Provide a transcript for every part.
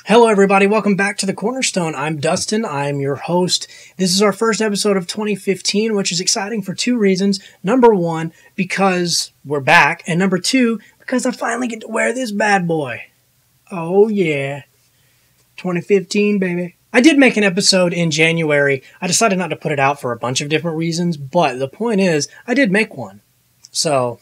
Hello everybody, welcome back to the Cornerstone. I'm Dustin, I'm your host. This is our first episode of 2015, which is exciting for two reasons. Number one, because we're back, and number two, because I finally get to wear this bad boy. Oh yeah, 2015 baby. I did make an episode in January. I decided not to put it out for a bunch of different reasons, but the point is, I did make one. So,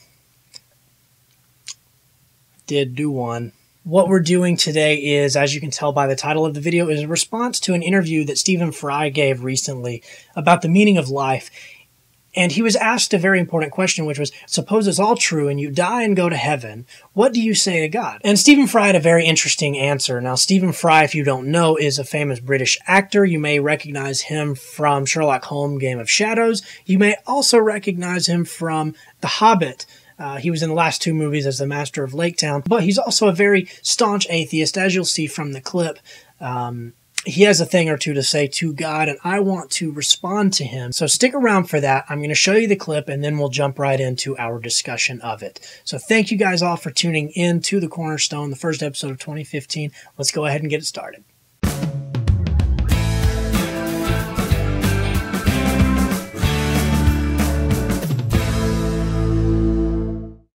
did do one. What we're doing today is, as you can tell by the title of the video, is a response to an interview that Stephen Fry gave recently about the meaning of life. And he was asked a very important question, which was, suppose it's all true and you die and go to heaven, what do you say to God? And Stephen Fry had a very interesting answer. Now, Stephen Fry, if you don't know, is a famous British actor. You may recognize him from Sherlock Holmes' Game of Shadows. You may also recognize him from The Hobbit. He was in the last two movies as the Master of Lake Town, but he's also a very staunch atheist, as you'll see from the clip. He has a thing or two to say to God, and I want to respond to him. So stick around for that. I'm going to show you the clip, and then we'll jump right into our discussion of it. So thank you guys all for tuning in to The Cornerstone, the first episode of 2015. Let's go ahead and get it started.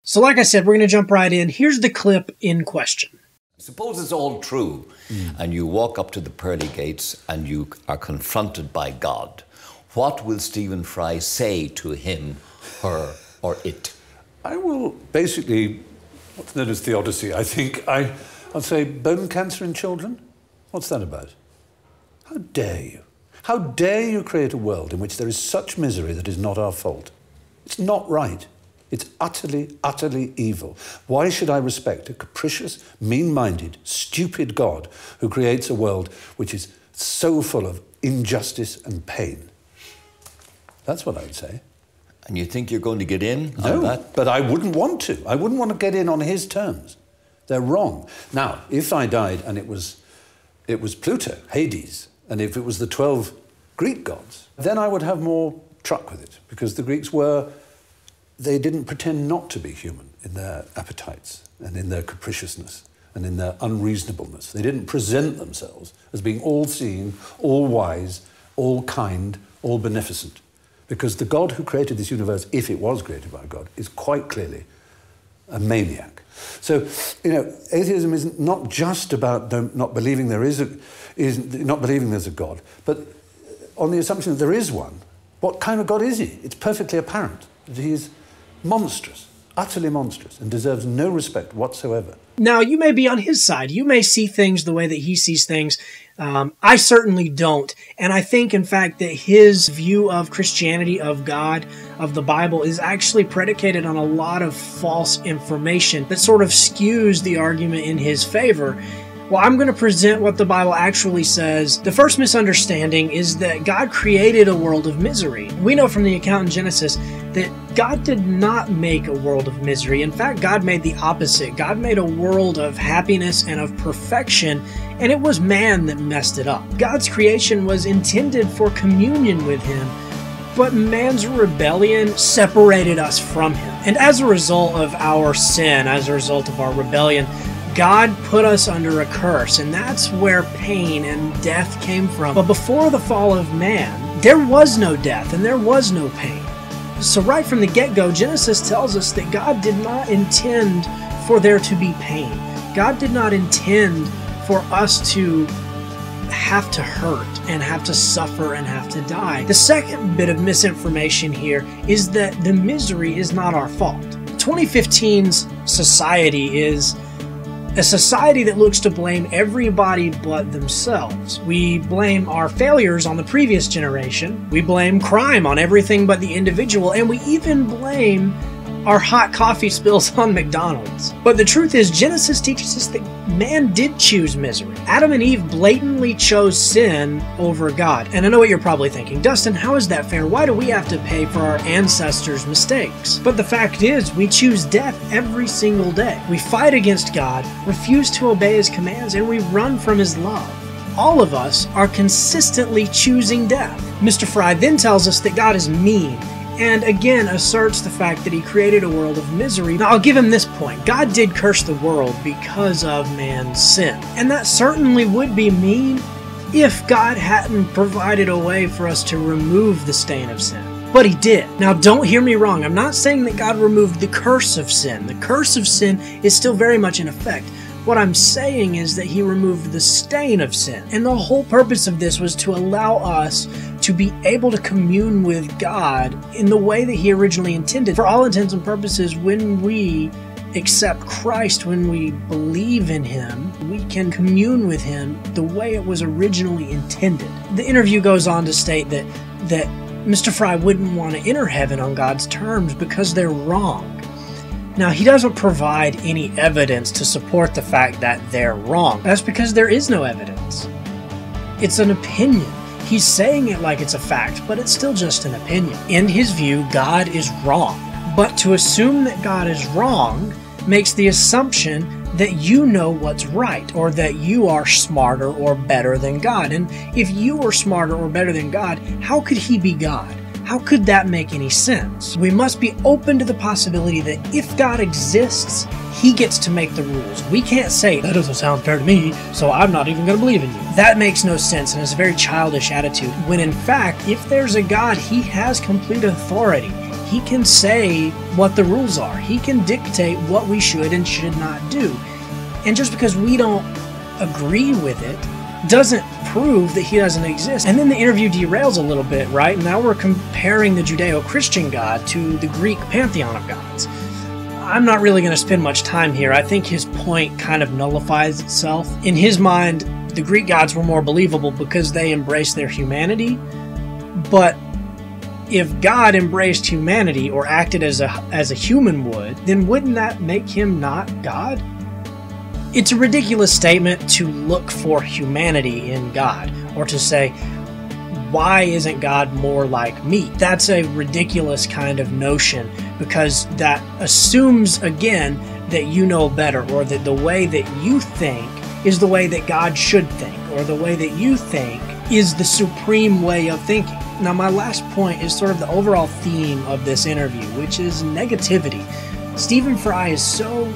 So like I said, we're going to jump right in. Here's the clip in question. Suppose it's all true, and you walk up to the pearly gates and you are confronted by God. What will Stephen Fry say to him, her, or it? I will basically, what's known as theodicy, I think. I'll say bone cancer in children? What's that about? How dare you? How dare you create a world in which there is such misery that is not our fault? It's not right. It's utterly, utterly evil. Why should I respect a capricious, mean-minded, stupid God who creates a world which is so full of injustice and pain? That's what I would say. And you think you're going to get in on that? No, but I wouldn't want to. I wouldn't want to get in on his terms. They're wrong. Now, if I died and it was Pluto, Hades, and if it was the 12 Greek gods, then I would have more truck with it, because the Greeks they didn't pretend not to be human in their appetites and in their capriciousness and in their unreasonableness. They didn't present themselves as being all-seeing, all-wise, all-kind, all-beneficent. Because the God who created this universe, if it was created by God, is quite clearly a maniac. So, atheism is not just about not believing there's a God, but on the assumption that there is one. What kind of God is he? It's perfectly apparent that he is monstrous, utterly monstrous, and deserves no respect whatsoever. Now, you may be on his side. You may see things the way that he sees things. I certainly don't. And I think, in fact, that his view of Christianity, of God, of the Bible, is actually predicated on a lot of false information that sort of skews the argument in his favor. Well, I'm going to present what the Bible actually says. The first misunderstanding is that God created a world of misery. We know from the account in Genesis that God did not make a world of misery. In fact, God made the opposite. God made a world of happiness and of perfection, and it was man that messed it up. God's creation was intended for communion with him, but man's rebellion separated us from him. And as a result of our sin, as a result of our rebellion, God put us under a curse, and that's where pain and death came from. But before the fall of man, there was no death and there was no pain. So right from the get-go, Genesis tells us that God did not intend for there to be pain. God did not intend for us to have to hurt and have to suffer and have to die. The second bit of misinformation here is that the misery is not our fault. 2015's society is a society that looks to blame everybody but themselves. We blame our failures on the previous generation. We blame crime on everything but the individual. And we even blame our hot coffee spills on McDonald's. But the truth is, Genesis teaches us that man did choose misery. Adam and Eve blatantly chose sin over God. And I know what you're probably thinking, Dustin, how is that fair? Why do we have to pay for our ancestors' mistakes? But the fact is, we choose death every single day. We fight against God, refuse to obey his commands, and we run from his love. All of us are consistently choosing death. Mr. Fry then tells us that God is mean, and again asserts the fact that he created a world of misery. Now, I'll give him this point. God did curse the world because of man's sin. And that certainly would be mean if God hadn't provided a way for us to remove the stain of sin. But he did. Now, don't hear me wrong. I'm not saying that God removed the curse of sin. The curse of sin is still very much in effect. What I'm saying is that he removed the stain of sin. And the whole purpose of this was to allow us to be able to commune with God in the way that he originally intended. For all intents and purposes, when we accept Christ, when we believe in him, we can commune with him the way it was originally intended. The interview goes on to state that Mr. Fry wouldn't want to enter heaven on God's terms because they're wrong. Now, he doesn't provide any evidence to support the fact that they're wrong. That's because there is no evidence. It's an opinion. He's saying it like it's a fact, but it's still just an opinion. In his view, God is wrong. But to assume that God is wrong makes the assumption that you know what's right, or that you are smarter or better than God. And if you were smarter or better than God, how could he be God? How could that make any sense? We must be open to the possibility that if God exists, he gets to make the rules. We can't say, that doesn't sound fair to me, so I'm not even going to believe in you. That makes no sense, and it's a very childish attitude, when in fact, if there's a God, he has complete authority. He can say what the rules are. He can dictate what we should and should not do. And just because we don't agree with it doesn't prove that he doesn't exist. And then the interview derails a little bit, right? Now we're comparing the Judeo-Christian God to the Greek pantheon of gods. I'm not really going to spend much time here. I think his point kind of nullifies itself. In his mind, the Greek gods were more believable because they embraced their humanity. But if God embraced humanity or acted as a human would, then wouldn't that make him not God? It's a ridiculous statement to look for humanity in God, or to say, why isn't God more like me? That's a ridiculous kind of notion, because that assumes, again, that you know better, or that the way that you think is the way that God should think, or the way that you think is the supreme way of thinking. Now, my last point is sort of the overall theme of this interview, which is negativity. Stephen Fry is so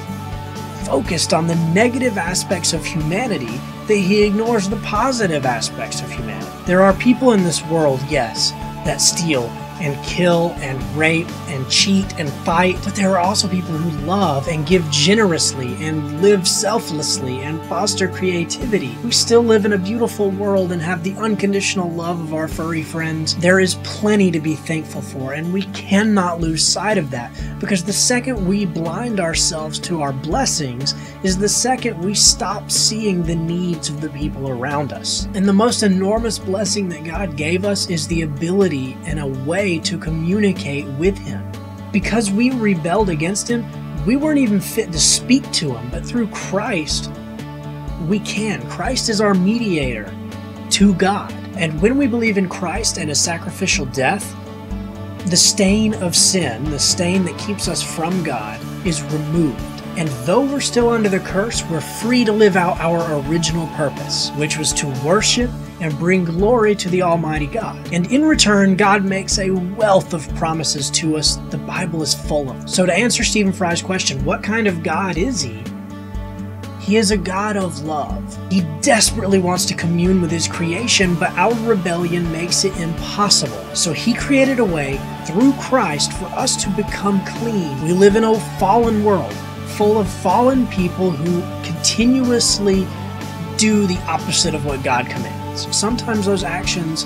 focused on the negative aspects of humanity that he ignores the positive aspects of humanity. There are people in this world, yes, that steal and kill and rape and cheat and fight, but there are also people who love and give generously and live selflessly and foster creativity. We still live in a beautiful world and have the unconditional love of our furry friends. There is plenty to be thankful for, and we cannot lose sight of that, because the second we blind ourselves to our blessings is the second we stop seeing the needs of the people around us. And the most enormous blessing that God gave us is the ability and a way to communicate with him. Because we rebelled against him, we weren't even fit to speak to him, but through Christ, we can. Christ is our mediator to God. And when we believe in Christ and his sacrificial death, the stain of sin, the stain that keeps us from God, is removed. And though we're still under the curse, we're free to live out our original purpose, which was to worship and bring glory to the Almighty God. And in return, God makes a wealth of promises to us the Bible is full of. So to answer Stephen Fry's question, what kind of God is he? He is a God of love. He desperately wants to commune with his creation, but our rebellion makes it impossible. So he created a way through Christ for us to become clean. We live in a fallen world, full of fallen people who continuously do the opposite of what God commands. Sometimes those actions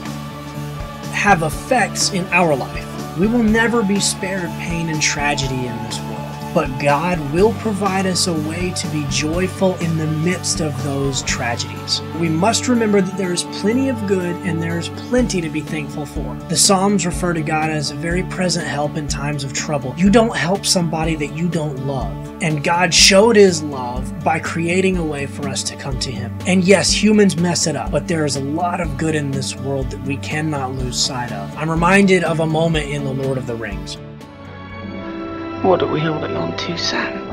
have effects in our life. We will never be spared pain and tragedy in this world. But God will provide us a way to be joyful in the midst of those tragedies. We must remember that there is plenty of good and there is plenty to be thankful for. The Psalms refer to God as a very present help in times of trouble. You don't help somebody that you don't love. And God showed his love by creating a way for us to come to him. And yes, humans mess it up, but there is a lot of good in this world that we cannot lose sight of. I'm reminded of a moment in The Lord of the Rings. What are we holding on to, Sam?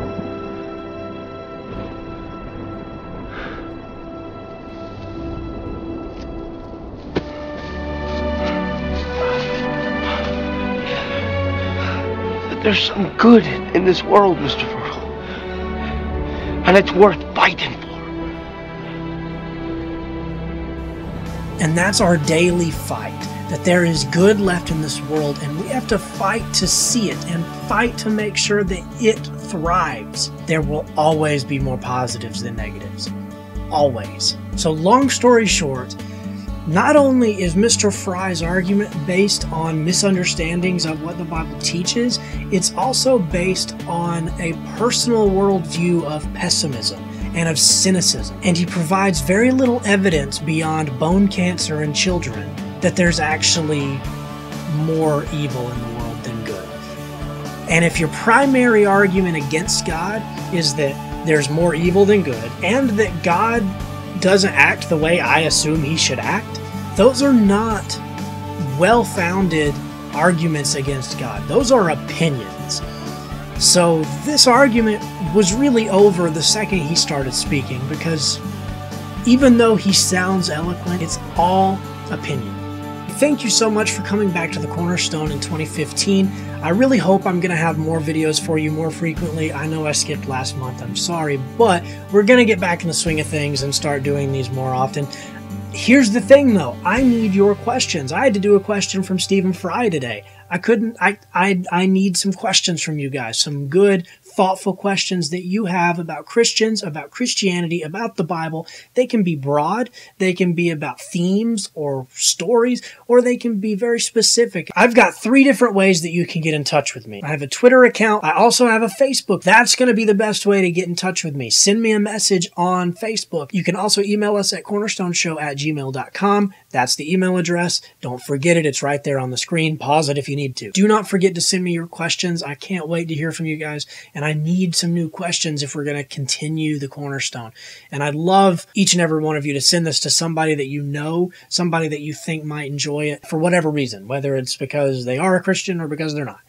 There's some good in this world, Mr. Fertile. And it's worth fighting for. And that's our daily fight, that there is good left in this world, and we have to fight to see it and fight to make sure that it thrives. There will always be more positives than negatives. Always. So long story short, not only is Mr. Fry's argument based on misunderstandings of what the Bible teaches, it's also based on a personal worldview of pessimism and of cynicism. And he provides very little evidence beyond bone cancer in children that there's actually more evil in the world than good. And if your primary argument against God is that there's more evil than good, and that God doesn't act the way I assume he should act, those are not well-founded arguments against God. Those are opinions. So this argument was really over the second he started speaking, because even though he sounds eloquent, it's all opinion. Thank you so much for coming back to the Cornerstone in 2015. I really hope I'm going to have more videos for you more frequently. I know I skipped last month, I'm sorry, but we're going to get back in the swing of things and start doing these more often. Here's the thing though, I need your questions. I had to do a question from Stephen Fry today. I need some questions from you guys, some good, thoughtful questions that you have about Christians, about Christianity, about the Bible. They can be broad, they can be about themes or stories, or they can be very specific. I've got 3 different ways that you can get in touch with me. I have a Twitter account. I also have a Facebook. That's going to be the best way to get in touch with me. Send me a message on Facebook. You can also email us at cornerstoneshow@gmail.com. That's the email address. Don't forget it. It's right there on the screen. Pause it if you need to. Do not forget to send me your questions. I can't wait to hear from you guys, and I need some new questions if we're going to continue the Cornerstone. And I'd love each and every one of you to send this to somebody that you know, somebody that you think might enjoy it for whatever reason, whether it's because they are a Christian or because they're not.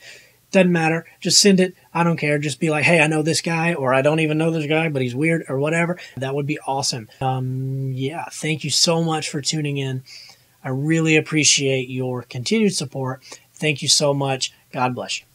Doesn't matter. Just send it. I don't care. Just be like, hey, I know this guy, or I don't even know this guy, but he's weird, or whatever. That would be awesome. Yeah, thank you so much for tuning in. I really appreciate your continued support. Thank you so much. God bless you.